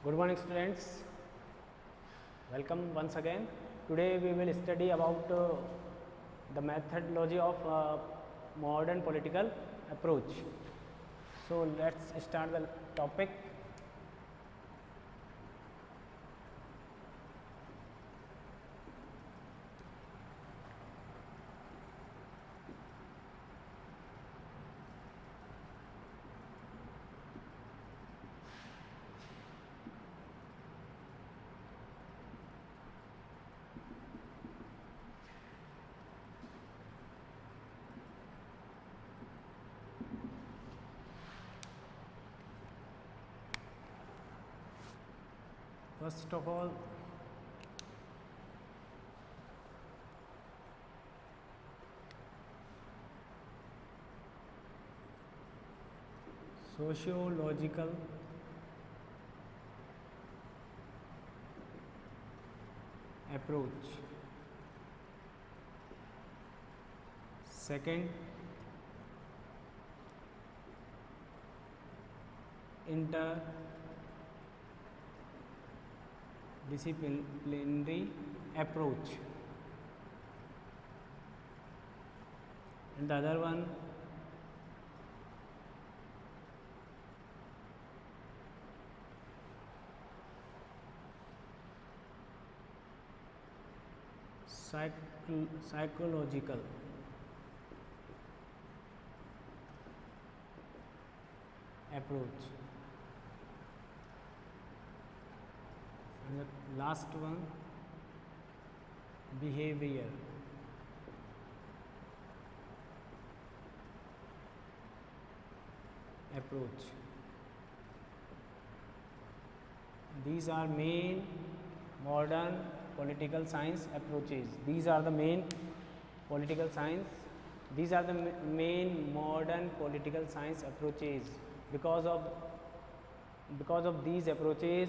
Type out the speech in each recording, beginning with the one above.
Good morning students, welcome once again. Today we will study about the methodology of modern political approach. So let's start the topic. First of all, sociological approach. Second, interdisciplinary approach, and the other one psychological approach, and the last one behavior approach. These are main modern political science approaches. These are the main political science. These are the main modern political science approaches. Because of these approaches,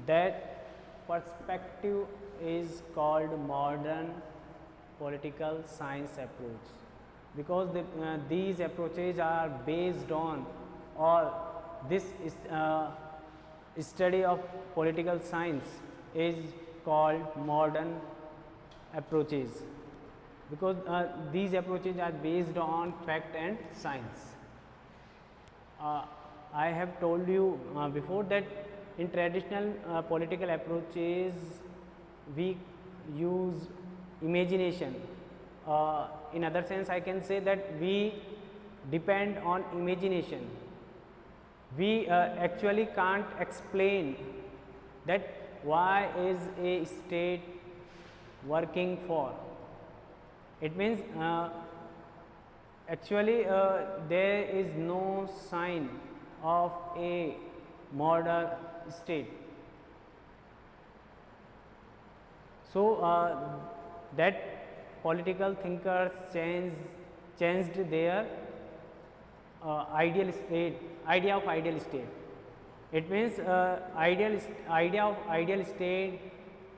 that perspective is called modern political science approach. Because these approaches are based on, or this is study of political science is called modern approaches, because these approaches are based on fact and science. I have told you before that in traditional political approaches we use imagination. In other sense, I can say that we depend on imagination. We actually can't explain that why is a state working for. It means actually there is no sign of a modern state. So that political thinkers changed their idea of ideal state. It means idea of ideal state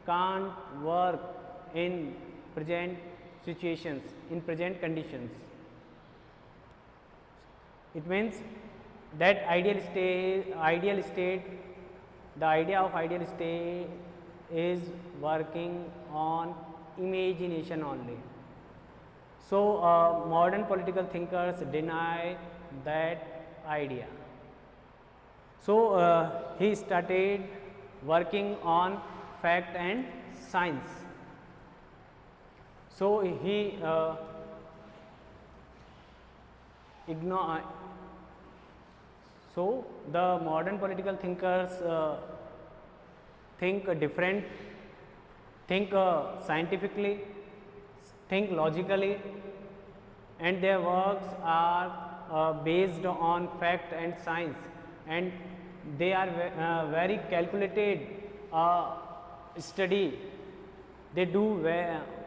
can't work in present situations, in present conditions. It means that the idea of ideal state is working on imagination only. So modern political thinkers deny that idea. So he started working on fact and science. So he so the modern political thinkers think different, think scientifically, think logically, and their works are based on fact and science, and they are very calculated study. They do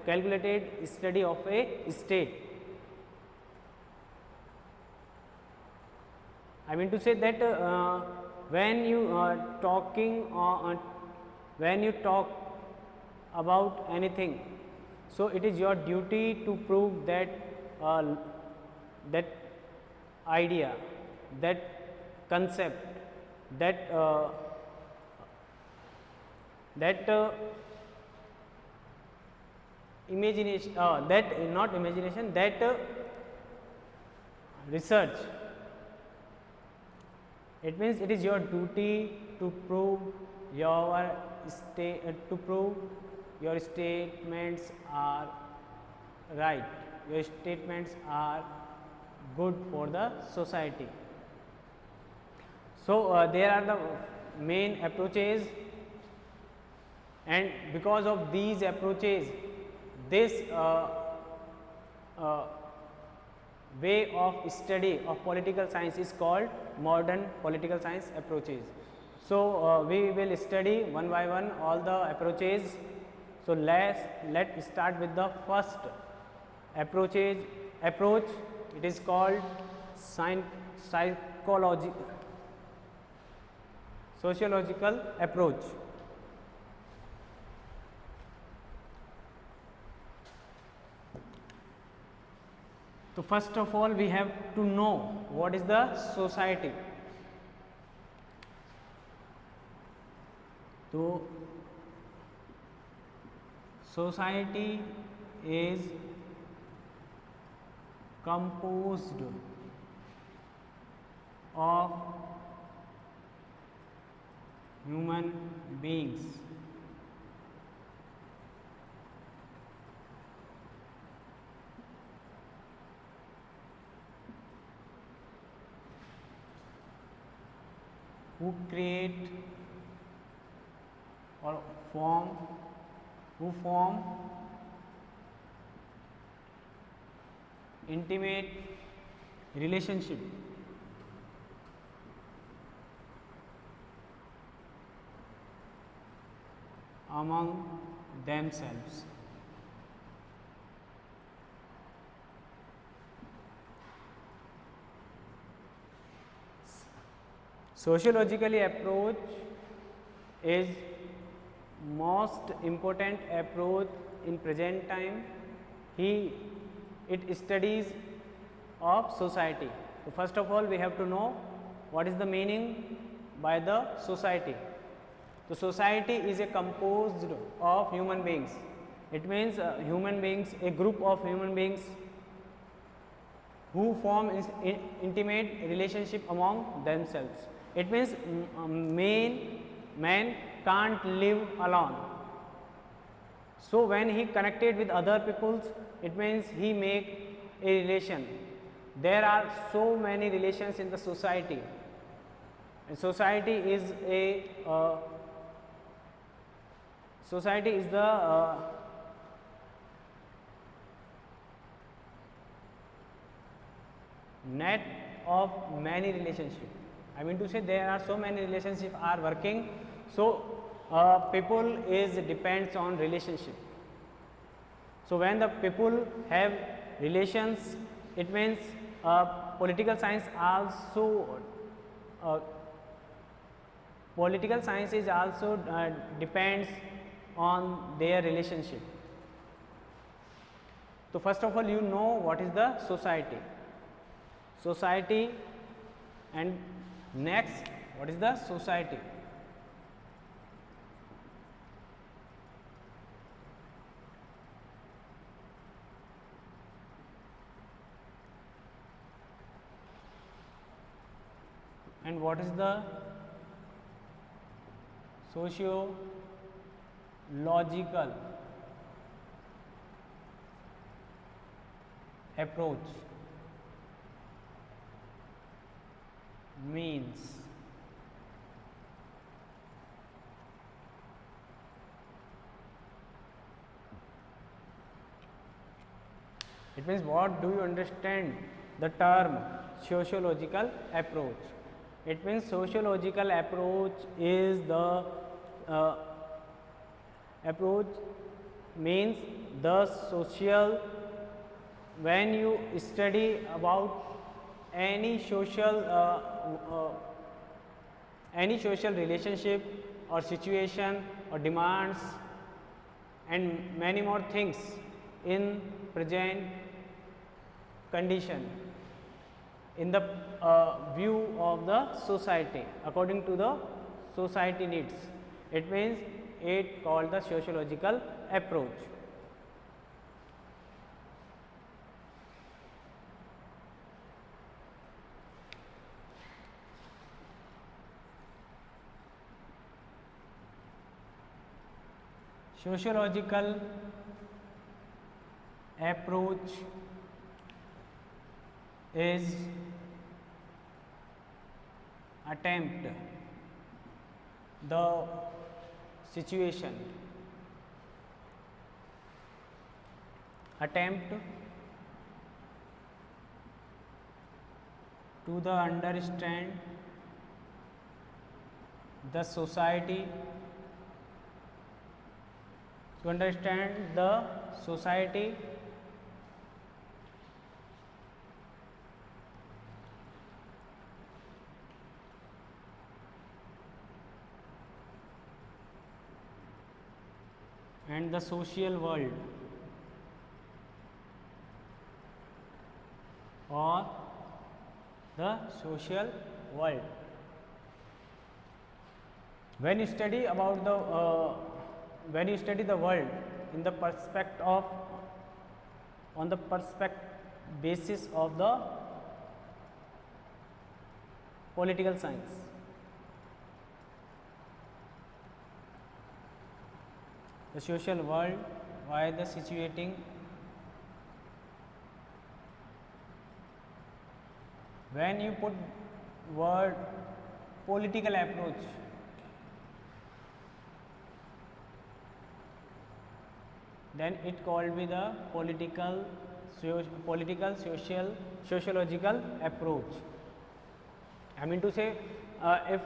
calculated study of a state. I mean to say that when you talk about anything, so it is your duty to prove that that idea, that concept that that imagination that not imagination, that research. It means it is your duty to prove your your statements are right, your statements are good for the society. So there are the main approaches, and because of these approaches, this way of study of political science is called modern political science approaches. So we will study one by one all the approaches. So let's start with the first approach. It is called sociological approach. So first of all, we have to know what is the society. So society is composed of human beings who create or form intimate relationship among themselves. Sociologically approach is most important approach in present time. It studies of society. So first of all, we have to know what is the meaning by the society. So society is a composed of human beings. It means human beings, a group of human beings who form intimate relationship among themselves. It means man can't live alone. So when he connected with other peoples, it means he make a relation. There are so many relations in the society, and society is the net of many relationships. I mean to say there are so many relationships are working. So people depends on relationship. So when the people have relations, it means political science is also depends on their relationship. So first of all, you know what is the society. And next, what is the society? And what is the sociological approach means? It means, what do you understand the term sociological approach? It means sociological approach is the approach means the social, when you study about any social relationship or situation or demands and many more things in present condition. in the view of the society, according to the society needs. It means it called the sociological approach. Sociological approach is attempt the situation, attempt to the understand the society, to understand the society and the social world, or the social world. When you study about the when you study the world in the perspective of, on the basis of the political science, the social world, why the situating, when you put word political approach, then it called be the sociological approach. I mean to say, if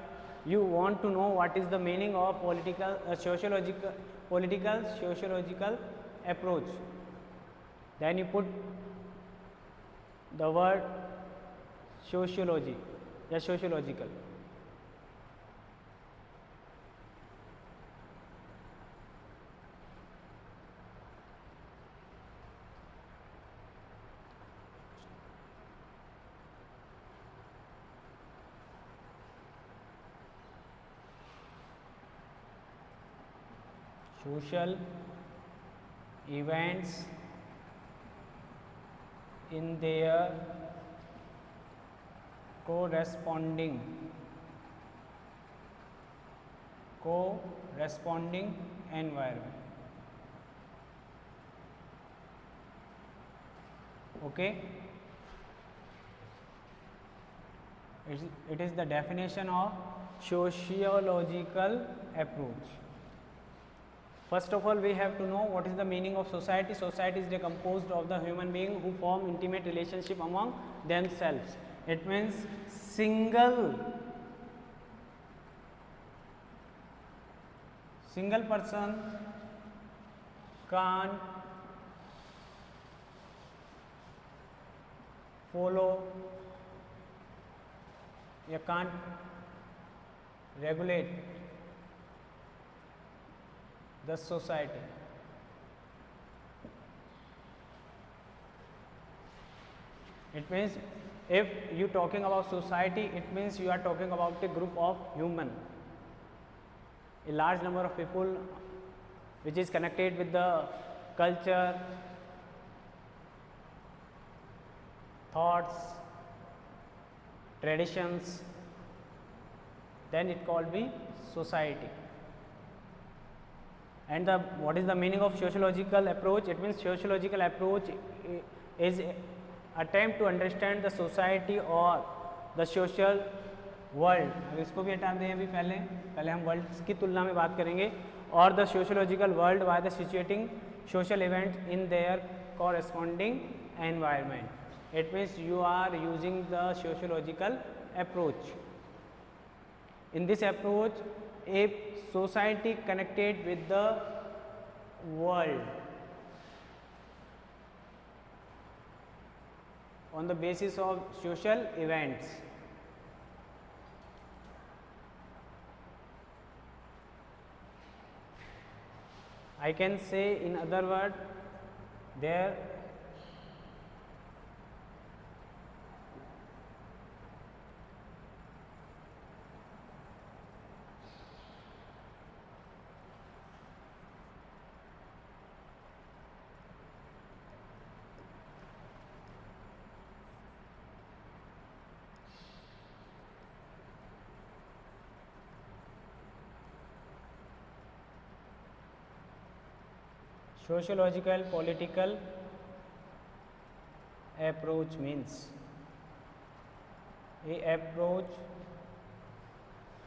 you want to know what is the meaning of sociological approach, then you put the word sociology या sociological. Social events in their corresponding environment. Okay, it is the definition of sociological approach. First of all, we have to know what is the meaning of society. Society is composed of the human being who form intimate relationship among themselves. It means single person can't follow, you can't regulate the society. It means if you talking about society, it means you are talking about a group of human, a large number of people which is connected with the culture, thoughts, traditions, then it called be society. And what is the meaning of sociological approach? It means sociological approach is attempt to understand the society or the social world. अब इसको भी हटा दें अभी, पहले हम world की तुलना में बात करेंगे. और the sociological world by the situating social events in their corresponding environment. It means you are using the sociological approach. In this approach, a society connected with the world on the basis of social events. I can say in other words, there Sociological political approach means a approach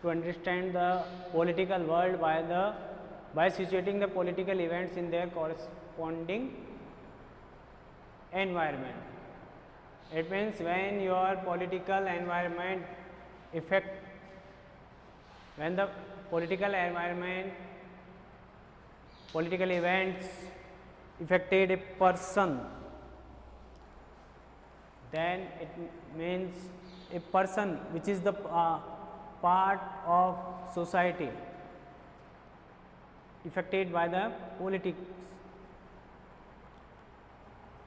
to understand the political world by situating the political events in their corresponding environment. It means when your political environment affect, when the political environment, political events affected a person, then it means a person which is the part of society affected by the politics.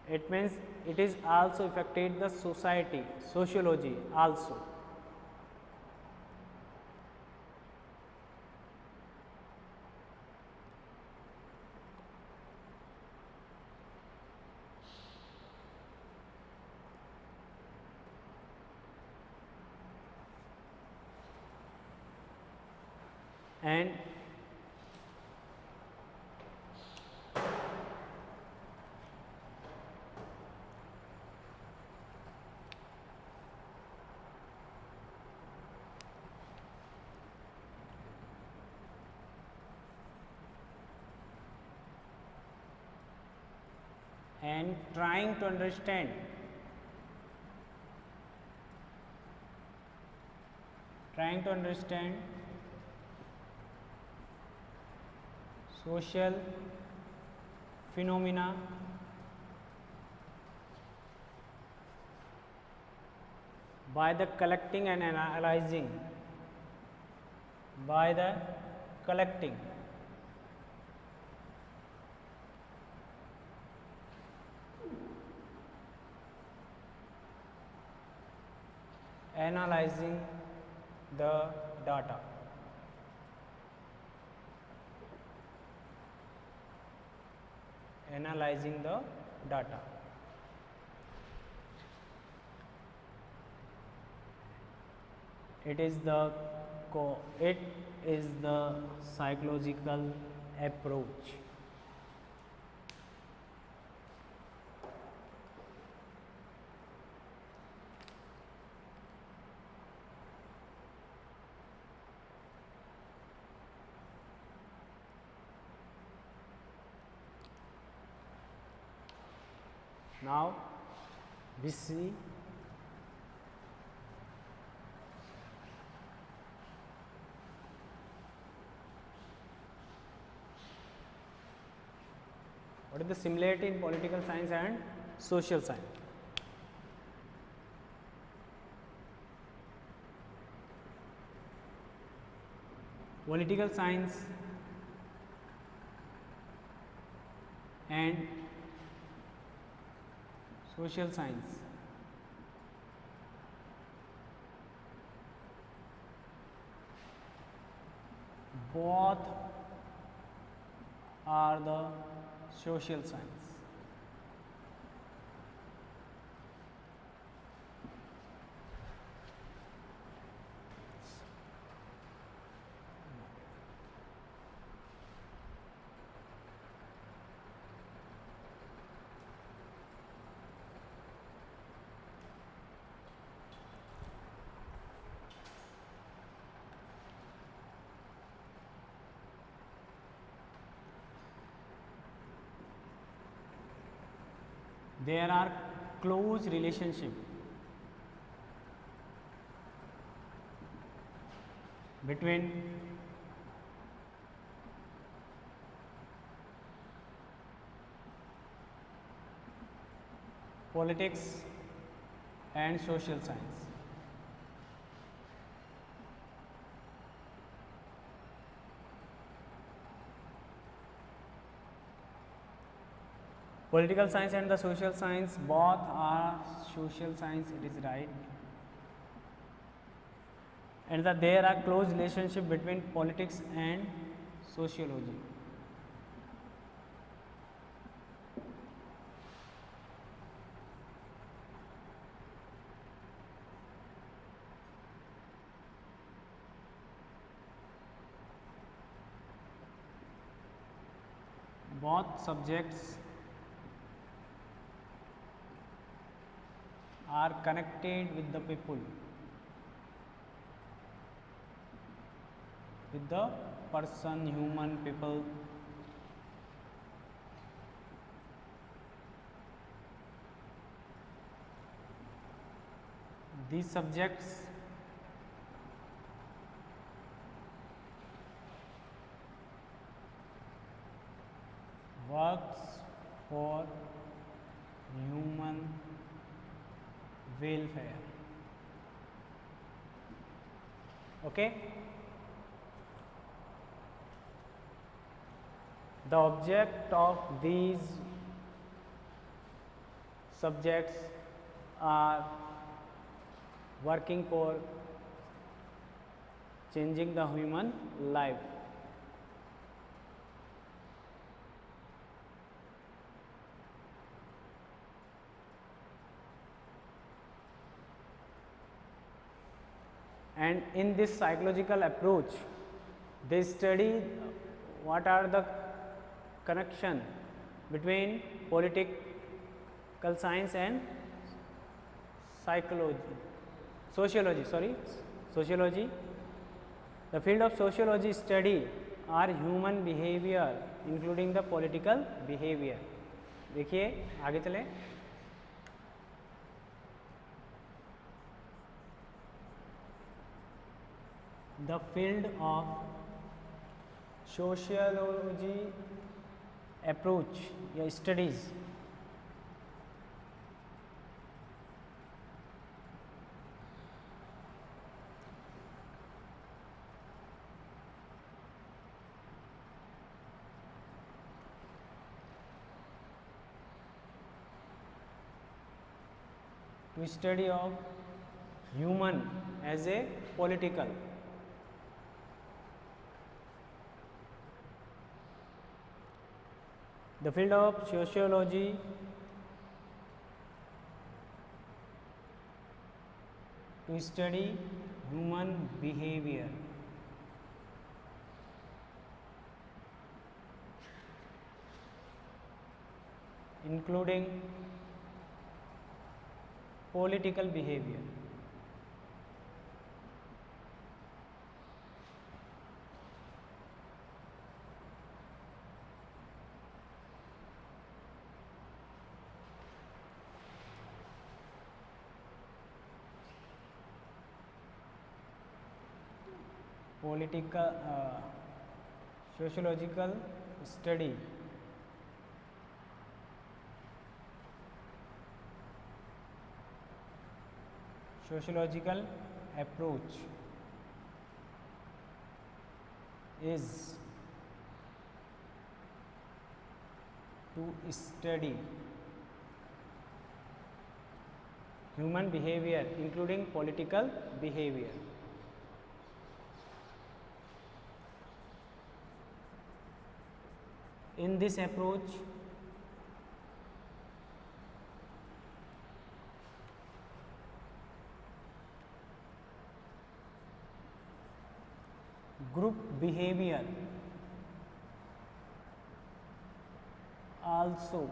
It means it is also affected the society, sociology also. And trying to understand social phenomena by the collecting and analyzing, by the collecting analyzing the data. Analyzing the data. It is the psychological approach. Now we see what is the similarity in political science and social science. Political science and social science both are the social science. There are close relationship between politics and social science. Political science and the social science both are social science, it is right, and that there are close relationship between politics and sociology. both subjects are connected with the people, with the person, human, people. These subjects works for human welfare. Okay. The object of these subjects are working for changing the human life. And in this psychological approach, they study what are the connection between political science and sociology. The field of sociology study are human behavior including the political behavior. देखिए आगे चले. The field of sociology approach या studies to study of human as a political. The field of sociology to study human behavior including political behavior. Sociological study sociological approach is to study human behavior including political behavior. In this approach, group behavior also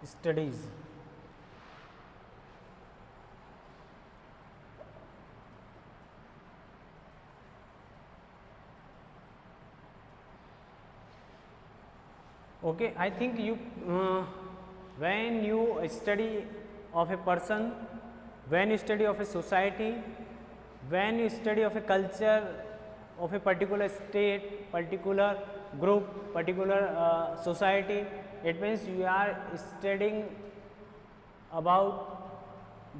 studies. Okay, I think you when you study of a person, when you study of a society, when you study of a culture of a particular state, particular group, particular society, it means you are studying about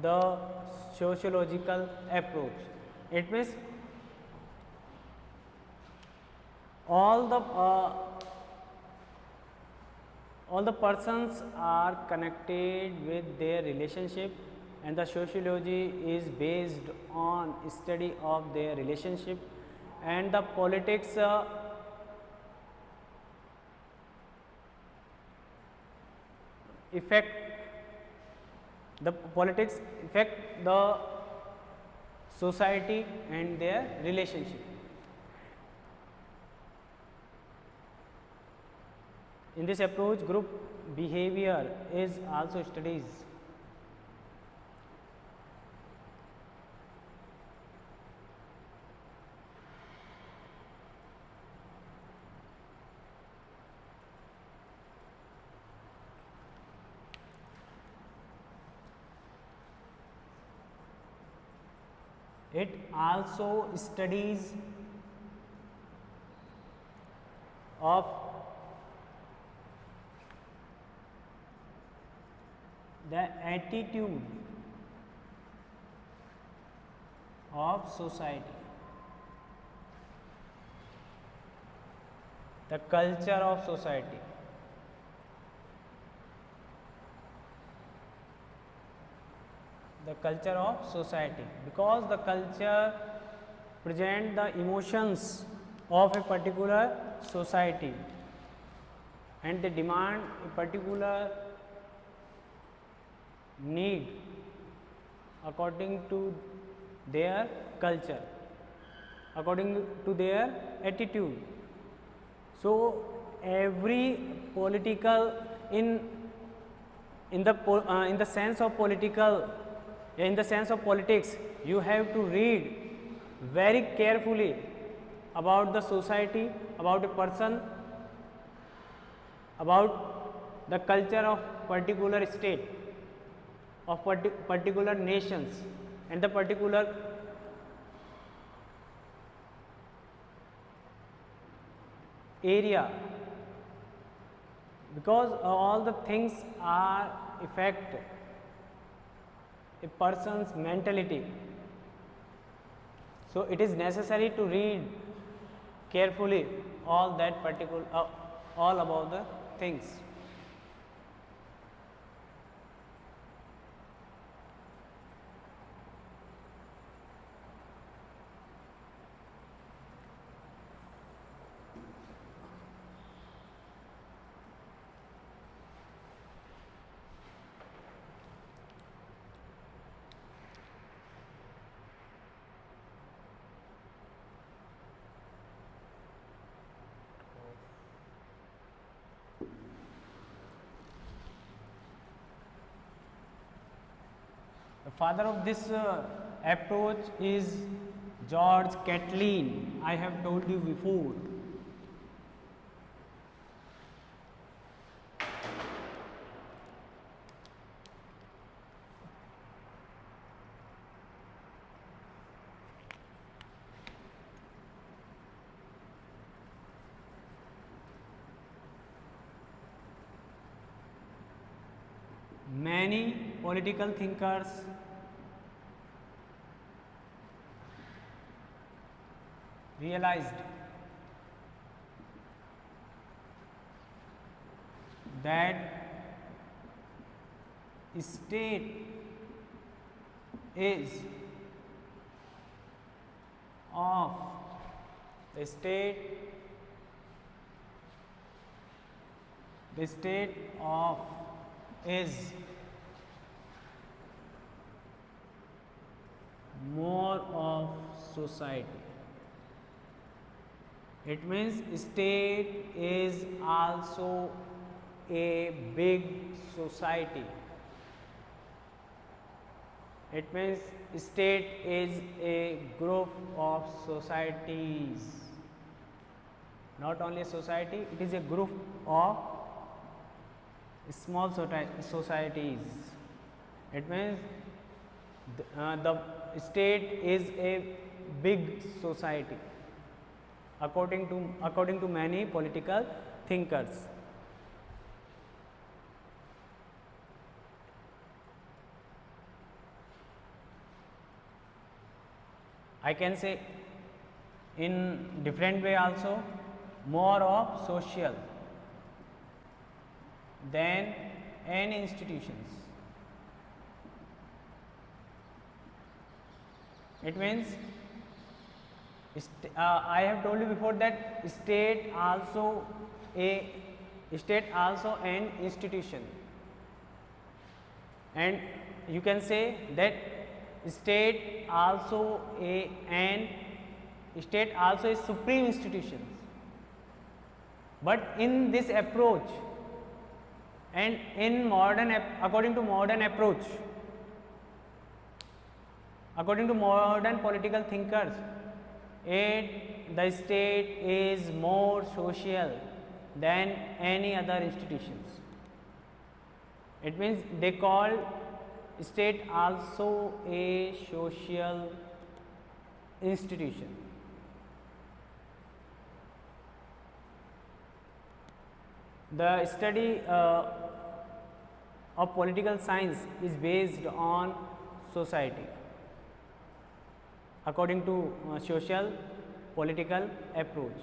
the sociological approach. It means all the persons are connected with their relationship, and the sociology is based on study of their relationship, and the politics effect The politics affect the society and their relationship. In this approach, group behavior is also studied. It also studies of the attitude of society, the culture of society. The culture of society, because the culture present the emotions of a particular society and they demand a particular need according to their culture, according to their attitude. So every political in the sense of political, in the sense of politics, you have to read very carefully about the society, about a person, about the culture of particular state, of particular nations and the particular area, because all the things are affect a person's mentality. So it is necessary to read carefully all that particular all about the things. The father of this approach is George Catlin. I have told you before. Many political thinkers realized that state is of the state of is more of society. It means state is also a big society. It means state is a group of societies. Not only a society, it is a group of small societies. It means the state is a big society according to many political thinkers. I can say in different way also, more of social than any institutions. It means I have told you before that state also an institution, and you can say that state also state also is supreme institutions. But in this approach, and in according to modern approach, according to modern political thinkers, the state is more social than any other institutions. It means they call state also a social institution. The study of political science is based on society according to social political approach.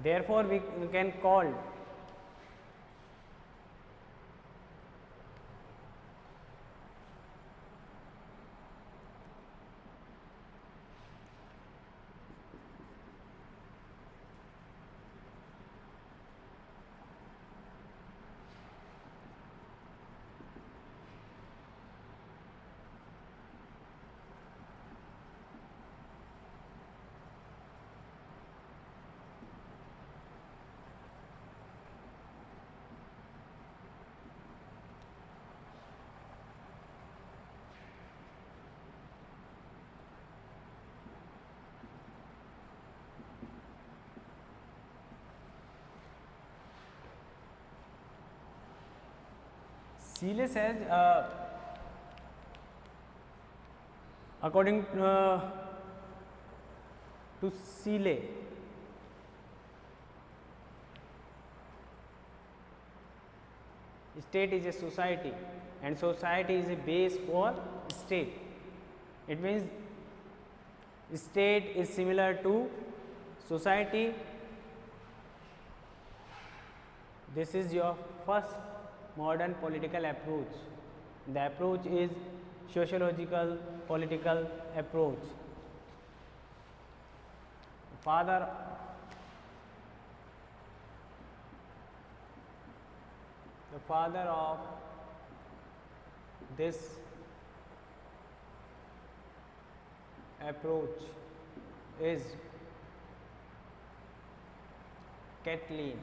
Therefore, we can call Seeley says, according to Seeley, state is a society and society is a base for state. It means state is similar to society. This is your first modern political approach. The approach is sociological political approach. Father of this approach is Catlin.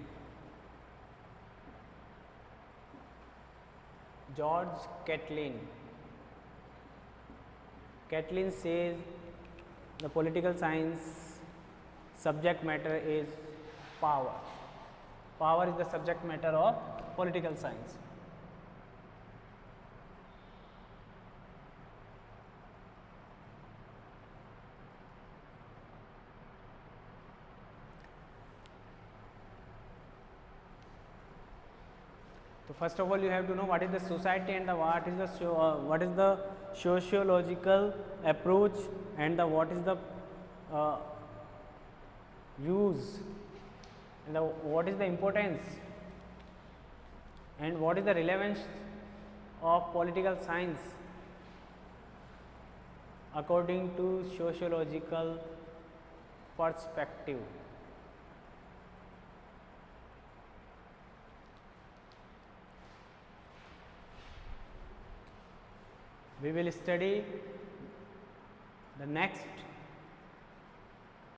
George Catlin. Catlin says the political science subject matter is power. Power is the subject matter of political science. So first of all, you have to know what is the society and what is the sociological approach and what is the use and what is the importance and what is the relevance of political science according to sociological perspective. We will study the next